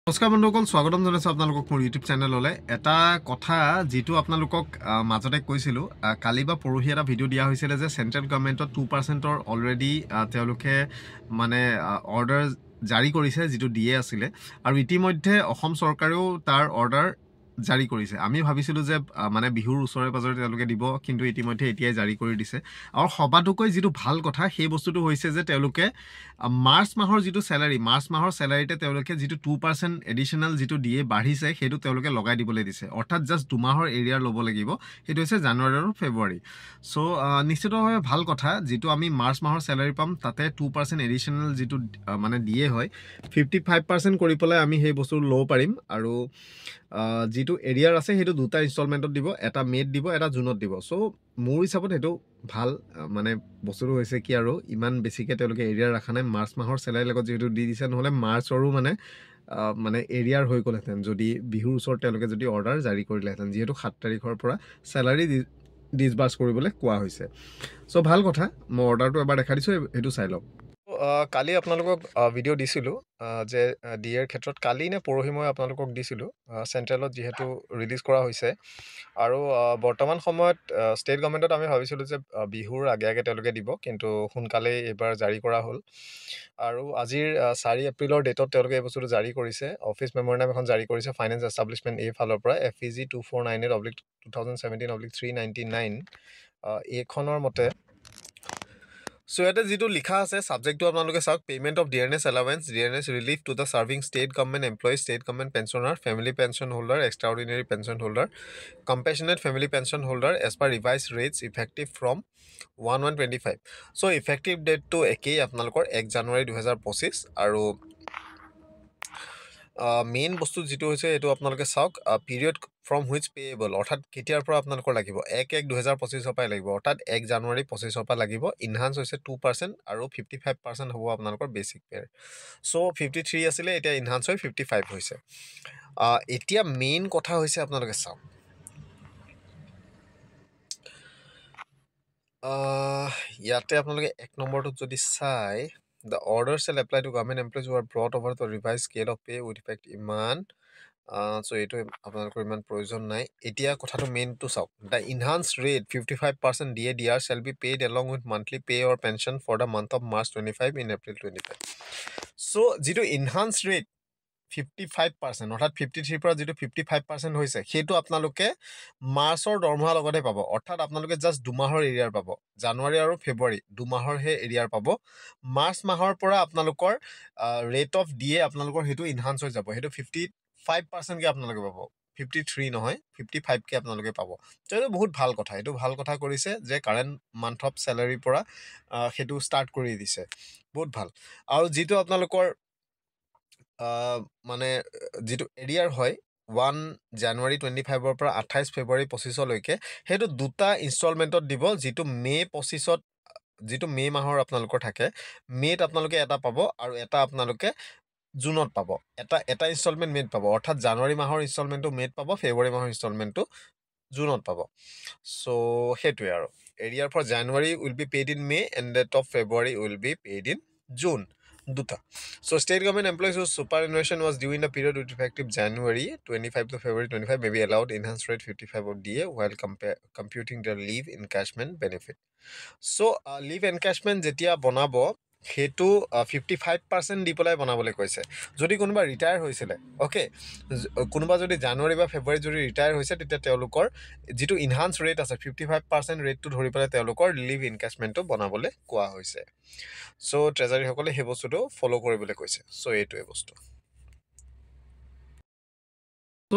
নমস্কাৰ বন্ধুসকল, স্বাগতম জনাইছোঁ আপোনালোকক মোৰ ইউটিউব চেনেললৈ। এটা কথা যিটো আপোনালোকক মাজতে কৈছিলোঁ, কালি বা পৰহি এটা ভিডিঅ' দিয়া হৈছিলে যে চেণ্ট্ৰেল গভৰ্ণমেণ্টত 2%ৰ অলৰেডি তেওঁলোকে মানে অৰ্ডাৰ জাৰি কৰিছে, যিটো দিয়ে আছিলে। আৰু ইতিমধ্যে অসম চৰকাৰেও তাৰ অৰ্ডাৰ জাৰি কৰিছে। আমি ভাবিছিলোঁ যে মানে বিহুৰ ওচৰে পাজৰে তেওঁলোকে দিব, কিন্তু ইতিমধ্যে এতিয়াই জাৰি কৰি দিছে। আৰু সবাতোকৈ যিটো ভাল কথা সেই বস্তুটো হৈছে যে তেওঁলোকে মাৰ্চ মাহৰ যিটো চেলাৰী, মাৰ্চ মাহৰ চেলাৰীতে তেওঁলোকে যিটো 2% এডিশ্যনেল যিটো দিয়ে বাঢ়িছে, সেইটো তেওঁলোকে লগাই দিবলৈ দিছে। অৰ্থাৎ জাষ্ট 2 মাহৰ এৰিয়াৰ ল'ব লাগিব। সেইটো হৈছে জানুৱাৰী আৰু ফেব্ৰুৱাৰী। চ' নিশ্চিতভাৱে ভাল কথা, যিটো আমি মাৰ্চ মাহৰ চেলাৰী পাম তাতে 2% এডিশ্যনেল যিটো মানে দিয়ে হয়, 55% কৰি পেলাই আমি সেই বস্তুটো ল'ব পাৰিম। আৰু যিটো এৰিয়াৰ আছে সেইটো দুটা ইনষ্টলমেণ্টত দিব, এটা মে'ত দিব, এটা জুনত দিব। চ' মোৰ হিচাপত সেইটো ভাল মানে বস্তুটো হৈছে কি, আৰু ইমান বেছিকৈ তেওঁলোকে এৰিয়াৰ ৰখা নাই। মাৰ্চ মাহৰ চেলাৰীৰ লগত যিহেতু দি দিছে, নহ'লে মাৰ্চৰো মানে এৰিয়াৰ হৈ গ'লহেঁতেন যদি বিহুৰ ওচৰত তেওঁলোকে যদি অৰ্ডাৰ জাৰি কৰিলেহেঁতেন, যিহেতু 7 তাৰিখৰ পৰা চেলাৰী ডিছবাৰ্চ কৰিবলৈ কোৱা হৈছে। চ' ভাল কথা, মই অৰ্ডাৰটো এবাৰ দেখাই দিছোঁ, সেইটো চাই লওক। কালি আপোনালোকক ভিডিঅ' দিছিলোঁ যে ডি এৰ ক্ষেত্ৰত কালি নে পৰহি মই আপোনালোকক দিছিলোঁ, চেণ্ট্ৰেলত যিহেতু ৰিলিজ কৰা হৈছে। আৰু বৰ্তমান সময়ত ষ্টেট গভৰ্ণমেণ্টত আমি ভাবিছিলোঁ যে বিহুৰ আগে আগে তেওঁলোকে দিব, কিন্তু সোনকালেই এইবাৰ জাৰি কৰা হ'ল। আৰু আজিৰ 4 এপ্ৰিলৰ ডেটত তেওঁলোকে এই বস্তুটো জাৰি কৰিছে। অফিচ মেমৰেণ্ডাম এখন জাৰি কৰিছে ফাইনেন্স এষ্টাব্লিছমেণ্ট এই ফালৰ পৰা, FEG 249/2017/399 এইখনৰ মতে। চ' ইয়াতে যিটো লিখা আছে ছাবজেক্টটো আপোনালোকে চাওক, payment of dearness allowance, dearness relief to the serving state government employees, state government pensioner, family pension holder, extraordinary pension holder, compassionate family pension holder as per revise rates effective from 1/1/25। So' effective ডেটটো একেই আপোনালোকৰ 1 জানুৱাৰী 2025। আৰু main বস্তু যিটো হৈছে এইটো আপোনালোকে চাওক, পিৰিয়ড ফ্ৰম হুইচ পেয়েবল, অৰ্থাৎ কেতিয়াৰ পৰা আপোনালোকৰ লাগিব, 1/1/2025 পৰাই লাগিব, অৰ্থাৎ 1 জানুৱাৰী 25 পৰা লাগিব। ইনহান্স হৈছে 2% আৰু 55% হ'ব আপোনালোকৰ বেচিক পে'ৰ। চ' 53 আছিলে, এতিয়া ইনহান্স হৈ 55 হৈছে। এতিয়া মেইন কথা হৈছে আপোনালোকে চাওক, ইয়াতে আপোনালোকে 1 নম্বৰটোত যদি চাই, the order shall apply to government employees who are brought over the revised scale of pay with effect ইমান। চ' এইটো আপোনালোকৰ ইমান প্ৰয়োজন নাই। এতিয়া কথাটো মেইনটো চাওক, the enhance rate 55% DAR shall be paid along with monthly pay or pension for the month of March 25 in April 25। চ' যিটো ইনহান্স ৰেট 55%, অৰ্থাৎ 53 পৰা যিটো 55% হৈছে, সেইটো আপোনালোকে মাৰ্চৰ দৰমহাৰ লগতে পাব। অৰ্থাৎ আপোনালোকে জাষ্ট 2 মাহৰ এৰিয়াৰ পাব, জানুৱাৰী আৰু ফেব্ৰুৱাৰী 2 মাহৰহে এৰিয়াৰ পাব। মাৰ্চ মাহৰ পৰা আপোনালোকৰ ৰেট অফ দিয়ে আপোনালোকৰ সেইটো ইনহান্স হৈ যাব, সেইটো 55%কৈ আপোনালোকে পাব, 53 নহয় 55কৈ আপোনালোকে পাব। তো এইটো বহুত ভাল কথা, এইটো ভাল কথা কৰিছে যে কাৰেণ্ট মান্থ অফ চেলাৰীৰ পৰা সেইটো ষ্টাৰ্ট কৰি দিছে, বহুত ভাল। আৰু যিটো আপোনালোকৰ মানে যিটো এৰিয়াৰ হয় 1 জানুৱাৰী 25 পৰা 28 ফেব্ৰুৱাৰী 25লৈকে, সেইটো দুটা ইনষ্টলমেণ্টত দিব, যিটো মে' 25ত, যিটো মে' মাহৰ আপোনালোকৰ থাকে, মে'ত আপোনালোকে এটা পাব আৰু এটা আপোনালোকে জুনত পাব। এটা ইনষ্টলমেণ্ট মে'ত পাব, অৰ্থাৎ জানুৱাৰী মাহৰ ইনষ্টলমেণ্টটো মে'ত পাব, ফেব্ৰুৱাৰী মাহৰ ইনষ্টলমেণ্টটো জুনত পাব। চ' সেইটোৱে আৰু, arrear for January will be paid in May' and that of February will be paid in June, দুটা। So state government employees whose superannuation was due in the period with effective January 25 to February 25 may be allowed enhanced rate 55 of DA while computing their leave encashment benefit. So leave encashment যেতিয়া বনাব, সেইটো 55% দি পেলাই বনাবলৈ কৈছে। যদি কোনোবা retire হৈছিলে, okay, কোনোবা যদি জানুৱাৰী বা ফেব্ৰুৱাৰীত যদি ৰিটায়াৰ হৈছে, তেতিয়া তেওঁলোকৰ যিটো ইনহান্স ৰেট আছে 55% ৰেটটো ধৰি পেলাই তেওঁলোকৰ লিভ এনকেচমেণ্টটো বনাবলৈ কোৱা হৈছে। চ' ট্ৰেজাৰীসকলে সেই বস্তুটো ফ'ল' কৰিবলৈ কৈছে। চ' এইটোৱে বস্তু। ত'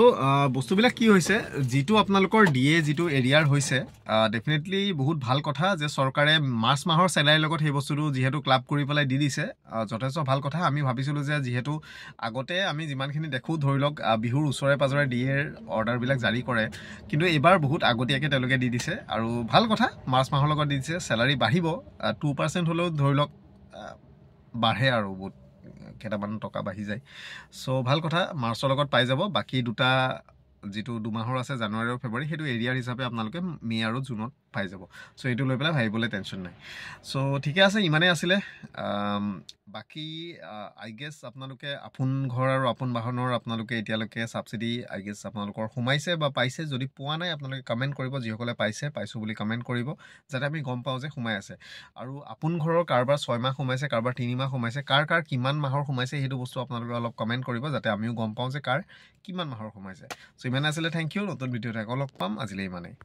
বস্তুবিলাক কি হৈছে, যিটো আপোনালোকৰ দিয়ে যিটো এৰিয়াৰ হৈছে, ডেফিনেটলি বহুত ভাল কথা যে চৰকাৰে মাৰ্চ মাহৰ চেলাৰীৰ লগত সেই বস্তুটো যিহেতু ক্লাব কৰি পেলাই দি দিছে, যথেষ্ট ভাল কথা। আমি ভাবিছিলোঁ যে যিহেতু আগতে আমি যিমানখিনি দেখোঁ, ধৰি লওক বিহুৰ ওচৰে পাজৰে ডিএৰ অৰ্ডাৰবিলাক জাৰি কৰে, কিন্তু এইবাৰ বহুত আগতীয়াকৈ তেওঁলোকে দি দিছে আৰু ভাল কথা, মাৰ্চ মাহৰ লগত দি দিছে। চেলাৰী বাঢ়িব, 2% হ'লেও ধৰি লওক বাঢ়ে আৰু বহুত কেইটামান টকা বাঢ়ি যায়। চ' ভাল কথা, মাৰ্চৰ লগত পাই যাব। বাকী দুটা যিটো 2 মাহৰ আছে জানুৱাৰী আৰু ফেব্ৰুৱাৰী, সেইটো এৰিয়াৰ হিচাপে আপোনালোকে মে' আৰু জুনত পাই যাব চ' এইটো লৈ পেলাই ভাবিবলৈ টেনশ্যন নাই চ' ঠিকে আছে ইমানেই আছিলে বাকী আই গেছ আপোনালোকে আপোন ঘৰ আৰু আপোন বাহনৰ আপোনালোকে এতিয়ালৈকে ছাবচিডি আই গেছ আপোনালোকৰ সোমাইছে বা পাইছে যদি পোৱা নাই আপোনালোকে কমেণ্ট কৰিব যিসকলে পাইছোঁ বুলি কমেণ্ট কৰিব যাতে আমি গম পাওঁ যে সোমাই আছে আৰু আপোন ঘৰৰ কাৰোবাৰ 6 মাহ সোমাইছে কাৰোবাৰ 3 মাহ সোমাইছে কাৰ কিমান মাহৰ সোমাইছে সেইটো বস্তু আপোনালোকে অলপ কমেণ্ট কৰিব যাতে আমিও গম পাওঁ যে কাৰ কিমান মাহৰ সোমাইছে চ' ইমানে আছিলে থেংক ইউ নতুন ভিডিঅ'ত আকৌ লগ পাম আজিলৈ ইমানেই